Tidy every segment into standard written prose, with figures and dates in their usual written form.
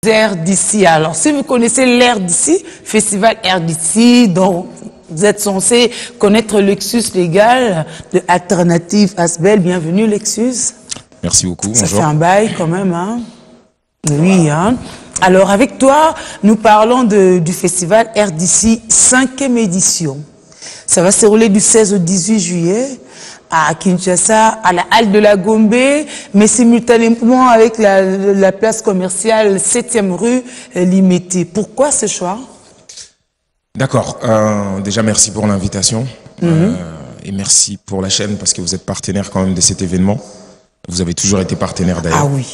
Air d'ici. Alors, si vous connaissez l'Air d'ici, Festival Air d'ici, donc vous êtes censé connaître Lexus Légal de Alternative Asbel. Bienvenue, Lexus. Merci beaucoup. Ça bonjour. fait un bail quand même, hein? Oui, hein? Alors, avec toi, nous parlons du Festival Air d'ici, 5e édition. Ça va se dérouler du 16 au 18 juillet. À Kinshasa, à la halle de la Gombe, mais simultanément avec la place commerciale 7e rue Limité. Pourquoi ce choix? D'accord. Déjà, merci pour l'invitation. Et merci pour la chaîne parce que vous êtes partenaire quand même de cet événement. Vous avez toujours été partenaire d'ailleurs. Ah oui.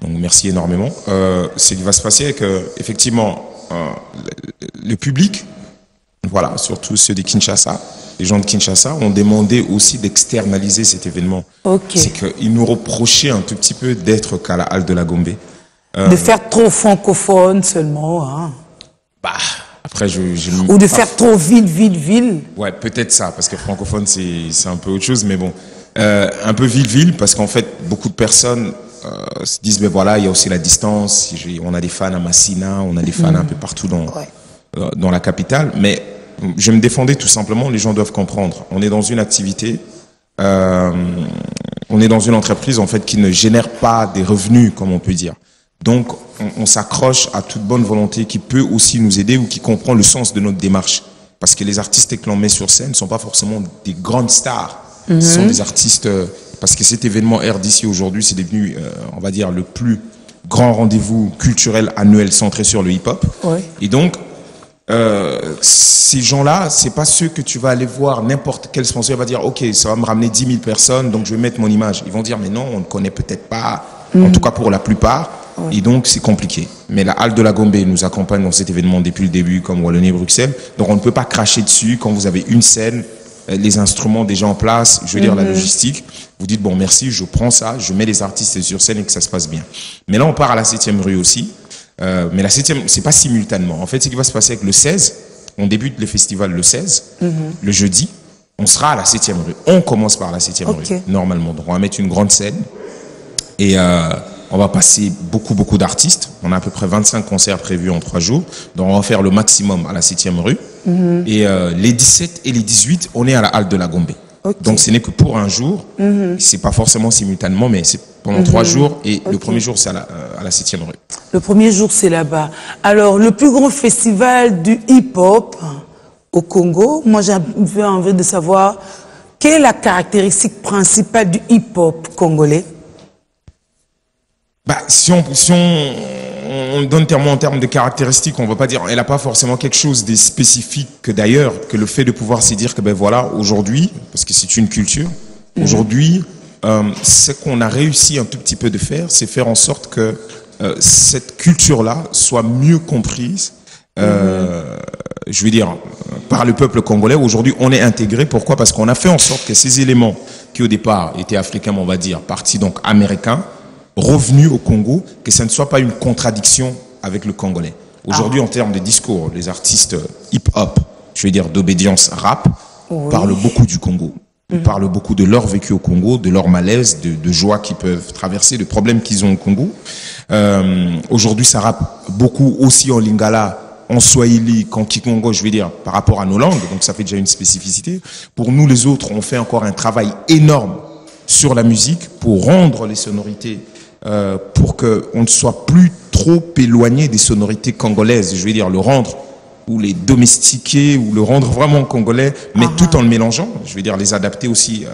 Donc merci énormément. Ce qui va se passer que effectivement le public, voilà, surtout ceux de Kinshasa, les gens de Kinshasa ont demandé aussi d'externaliser cet événement. Okay. C'est qu'ils nous reprochaient un tout petit peu d'être qu'à la halle de la Gombe. De faire trop francophone seulement, hein. Bah, après ou de faire trop ville. Ouais, peut-être ça, parce que francophone c'est un peu autre chose, mais bon. Un peu ville, parce qu'en fait, beaucoup de personnes se disent, ben voilà, il y a aussi la distance, on a des fans à Massina, on a des fans un peu partout dans la capitale, mais je me défendais tout simplement, les gens doivent comprendre. On est dans une activité, on est dans une entreprise en fait qui ne génère pas des revenus, comme on peut dire. Donc, on s'accroche à toute bonne volonté qui peut aussi nous aider ou qui comprend le sens de notre démarche. Parce que les artistes que l'on met sur scène ne sont pas forcément des grandes stars. Ce sont des artistes, parce que cet événement Air d'ici aujourd'hui, c'est devenu, on va dire, le plus grand rendez-vous culturel annuel centré sur le hip-hop. Oui. Et donc, ces gens-là, c'est pas ceux que tu vas aller voir n'importe quel sponsor va dire, ok, ça va me ramener 10 000 personnes, donc je vais mettre mon image. Ils vont dire, mais non, on ne connaît peut-être pas, en tout cas pour la plupart. Et donc, c'est compliqué. Mais la halle de la Gombe nous accompagne dans cet événement depuis le début, comme Wallonie-Bruxelles. Donc, on ne peut pas cracher dessus quand vous avez une scène, les instruments déjà en place, je veux dire la logistique. Vous dites, bon, merci, je prends ça, je mets les artistes sur scène et que ça se passe bien. Mais là, on part à la 7e rue aussi. Mais la 7e, c'est pas simultanément. En fait, ce qui va se passer avec le 16, on débute le festival le 16, le jeudi, on sera à la 7e rue. On commence par la 7e rue, normalement. Donc, on va mettre une grande scène et on va passer beaucoup d'artistes. On a à peu près 25 concerts prévus en 3 jours. Donc, on va faire le maximum à la 7e rue. Et les 17 et les 18, on est à la halle de la Gombe. Donc, ce n'est que pour un jour. C'est pas forcément simultanément, mais c'est pendant 3 jours. Et le premier jour, c'est à la 7e rue. Le premier jour, c'est là-bas. Alors, le plus grand festival du hip-hop au Congo, moi, j'ai envie de savoir quelle est la caractéristique principale du hip-hop congolais? Bah, si on donne en termes de caractéristiques, on ne va pas dire, elle n'a pas forcément quelque chose de spécifique que d'ailleurs, que le fait de pouvoir se dire que ben voilà, aujourd'hui, parce que c'est une culture, aujourd'hui, ce qu'on a réussi un tout petit peu de faire, c'est faire en sorte que cette culture-là soit mieux comprise, je veux dire, par le peuple congolais. Aujourd'hui, on est intégré. Pourquoi? Parce qu'on a fait en sorte que ces éléments qui au départ étaient africains, on va dire, partis donc américains, revenus au Congo, que ça ne soit pas une contradiction avec le Congolais. Aujourd'hui, en termes de discours, les artistes hip-hop, je veux dire d'obédience rap, parlent beaucoup du Congo. Ils parlent beaucoup de leur vécu au Congo, de leur malaise, de joie qu'ils peuvent traverser, de problèmes qu'ils ont au Congo. Aujourd'hui, ça rappe beaucoup aussi en lingala, en swahili, en kikongo, je veux dire, par rapport à nos langues. Donc, ça fait déjà une spécificité. Pour nous, les autres, on fait encore un travail énorme sur la musique pour rendre les sonorités pour qu'on ne soit plus trop éloigné des sonorités congolaises, je veux dire le rendre ou les domestiquer ou le rendre vraiment congolais, mais tout en le mélangeant, je veux dire les adapter aussi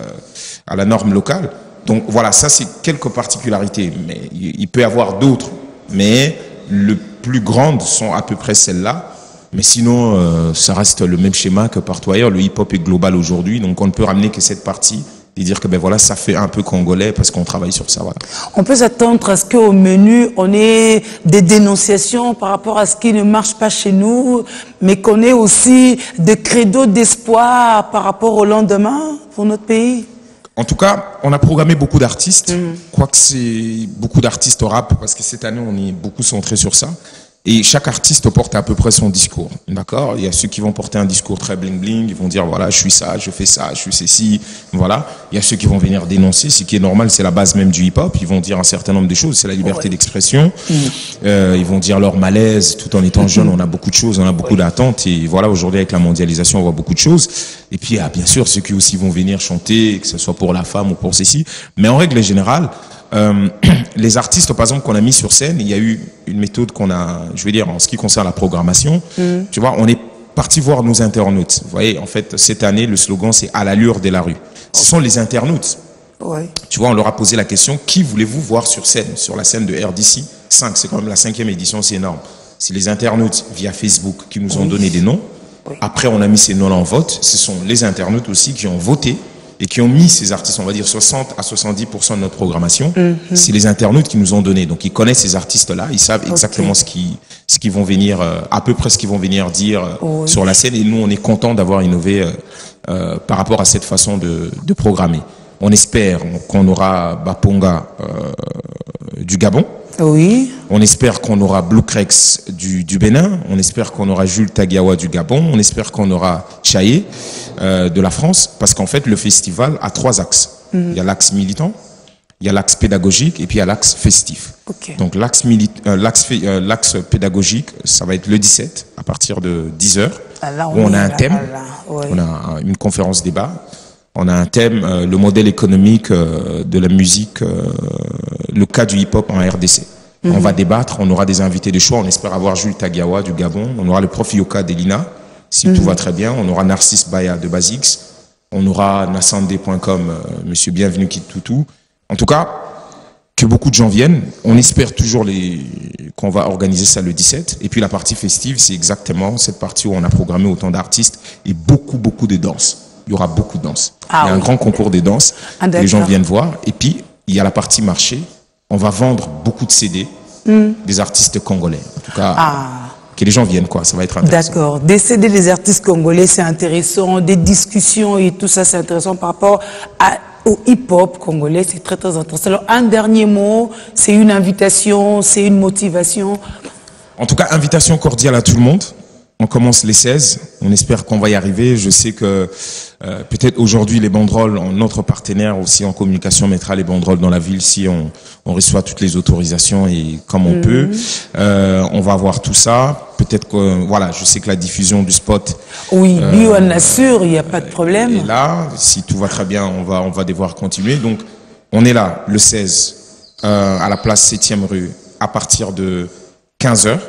à la norme locale. Donc voilà, ça c'est quelques particularités, mais il peut y avoir d'autres, mais les plus grandes sont à peu près celles-là. Mais sinon, ça reste le même schéma que partout ailleurs. Le hip-hop est global aujourd'hui, donc on ne peut ramener que cette partie et dire que ben voilà, ça fait un peu congolais parce qu'on travaille sur ça. Voilà. On peut s'attendre à ce qu'au menu, on ait des dénonciations par rapport à ce qui ne marche pas chez nous, mais qu'on ait aussi des credos d'espoir par rapport au lendemain pour notre pays. En tout cas, on a programmé beaucoup d'artistes. Quoique c'est beaucoup d'artistes au rap, parce que cette année, on est beaucoup centré sur ça. Et chaque artiste porte à peu près son discours, d'accord? Il y a ceux qui vont porter un discours très bling-bling, ils vont dire voilà, je suis ça, je fais ça, je suis ceci, voilà. Il y a ceux qui vont venir dénoncer, ce qui est normal, c'est la base même du hip-hop. Ils vont dire un certain nombre de choses, c'est la liberté d'expression. Ils vont dire leur malaise, tout en étant jeune, on a beaucoup de choses, on a beaucoup d'attentes. Et voilà, aujourd'hui avec la mondialisation, on voit beaucoup de choses. Et puis, il y a bien sûr ceux qui aussi vont venir chanter, que ce soit pour la femme ou pour ceci. Mais en règle générale, les artistes, par exemple, qu'on a mis sur scène, il y a eu une méthode qu'on a, je veux dire, en ce qui concerne la programmation. Tu vois, on est parti voir nos internautes. Vous voyez, en fait, cette année, le slogan, c'est à l'allure de la rue. Ce sont les internautes. Tu vois, on leur a posé la question, qui voulez-vous voir sur scène, sur la scène de RDC 5, c'est quand même la 5e édition, c'est énorme. C'est les internautes via Facebook qui nous ont donné des noms. Après, on a mis ces noms en vote. Ce sont les internautes aussi qui ont voté et qui ont mis ces artistes, on va dire 60 à 70% de notre programmation. C'est les internautes qui nous ont donné. Donc, ils connaissent ces artistes-là, ils savent exactement ce qu'ils vont venir, à peu près ce qu'ils vont venir dire sur la scène. Et nous, on est content d'avoir innové par rapport à cette façon de programmer. On espère qu'on aura Baponga du Gabon. Oui. On espère qu'on aura Blue Crex du Bénin. On espère qu'on aura Jules Tagiawa du Gabon. On espère qu'on aura Chaye de la France. Parce qu'en fait, le festival a 3 axes. Il y a l'axe militant, il y a l'axe pédagogique et puis il y a l'axe festif. Donc l'axe pédagogique, ça va être le 17 à partir de 10h. Où on a un thème, on a une conférence débat. On a un thème, le modèle économique de la musique, le cas du hip-hop en RDC. On va débattre, on aura des invités de choix, on espère avoir Jules Tagiawa du Gabon, on aura le prof Yoka d'Elina, si tout va très bien, on aura Narcisse Baya de Basix, on aura nassandé.com, Monsieur Bienvenu Kitoutou. En tout cas, que beaucoup de gens viennent, on espère toujours qu'on va organiser ça le 17. Et puis la partie festive, c'est exactement cette partie où on a programmé autant d'artistes et beaucoup de danse. Il y aura beaucoup de danse. Il y a un grand concours de danse. Les gens viennent voir. Et puis, il y a la partie marché. On va vendre beaucoup de CD des artistes congolais. En tout cas, que les gens viennent, quoi. Ça va être intéressant. D'accord. Des CD des artistes congolais, c'est intéressant. Des discussions et tout ça, c'est intéressant par rapport au hip-hop congolais. C'est très, très intéressant. Alors, un dernier mot, c'est une invitation, c'est une motivation. En tout cas, invitation cordiale à tout le monde. On commence les 16, on espère qu'on va y arriver. Je sais que peut-être aujourd'hui les banderoles, notre partenaire aussi en communication mettra les banderoles dans la ville si on reçoit toutes les autorisations et comme on peut. On va avoir tout ça. Peut-être que, voilà, je sais que la diffusion du spot... Oui, lui on assure, il n'y a pas de problème. Et là, si tout va très bien, on va devoir continuer. Donc, on est là le 16 à la place 7e rue à partir de 15h.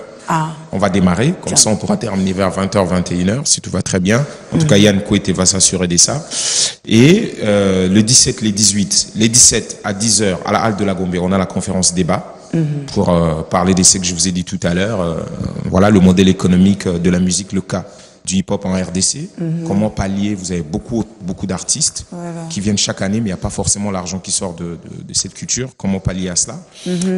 On va démarrer, comme ça on pourra terminer vers 20h, 21h, si tout va très bien. En tout cas, Yann Kouete va s'assurer de ça. Et le 17, les 18, les 17 à 10h à la halle de la Gombe, on a la conférence débat pour parler de ce que je vous ai dit tout à l'heure. Voilà le modèle économique de la musique, le cas du hip-hop en RDC. Comment pallier, vous avez beaucoup d'artistes qui viennent chaque année, mais il n'y a pas forcément l'argent qui sort de cette culture. Comment pallier à cela?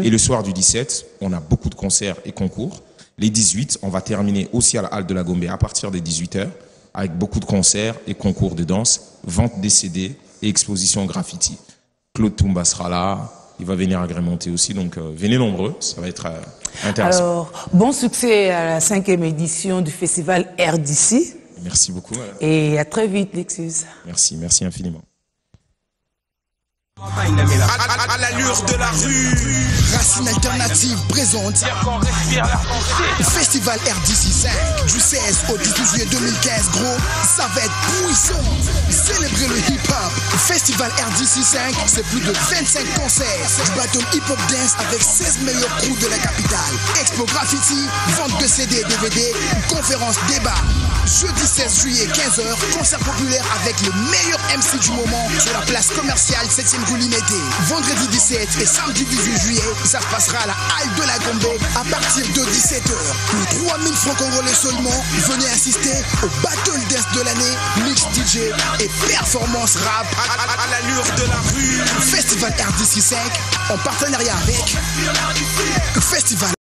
Et le soir du 17, on a beaucoup de concerts et concours. Les 18, on va terminer aussi à la halle de la Gombe à partir des 18h avec beaucoup de concerts et concours de danse, vente des CD et exposition graffiti. Claude Toumba sera là, il va venir agrémenter aussi, donc venez nombreux, ça va être intéressant. Alors, bon succès à la 5e édition du festival RDC. Merci beaucoup. Et à très vite, Lexus. Merci infiniment. À l'allure de la rue, Racine Alternative présente Festival RDC 5 du 16 au 18 juillet 2015. Gros, ça va être puissant. Célébrer le hip-hop. Festival RDC 5, c'est plus de 25 concerts. Du battle hip-hop dance avec 16 meilleurs crews de la capitale. Expo graffiti, vente de CD et DVD, conférence débat. Jeudi 16 juillet 15h, concert populaire avec le meilleur MC du moment sur la place commerciale 7e rue Limété. Vendredi 17 et samedi 18 juillet, ça se passera à la halle de la Gombe à partir de 17h. Pour 3000 francs congolais seulement, venez assister au Battle Dance de l'année, mix DJ et performance rap à l'allure de la rue. Festival RDC 5 en partenariat avec Festival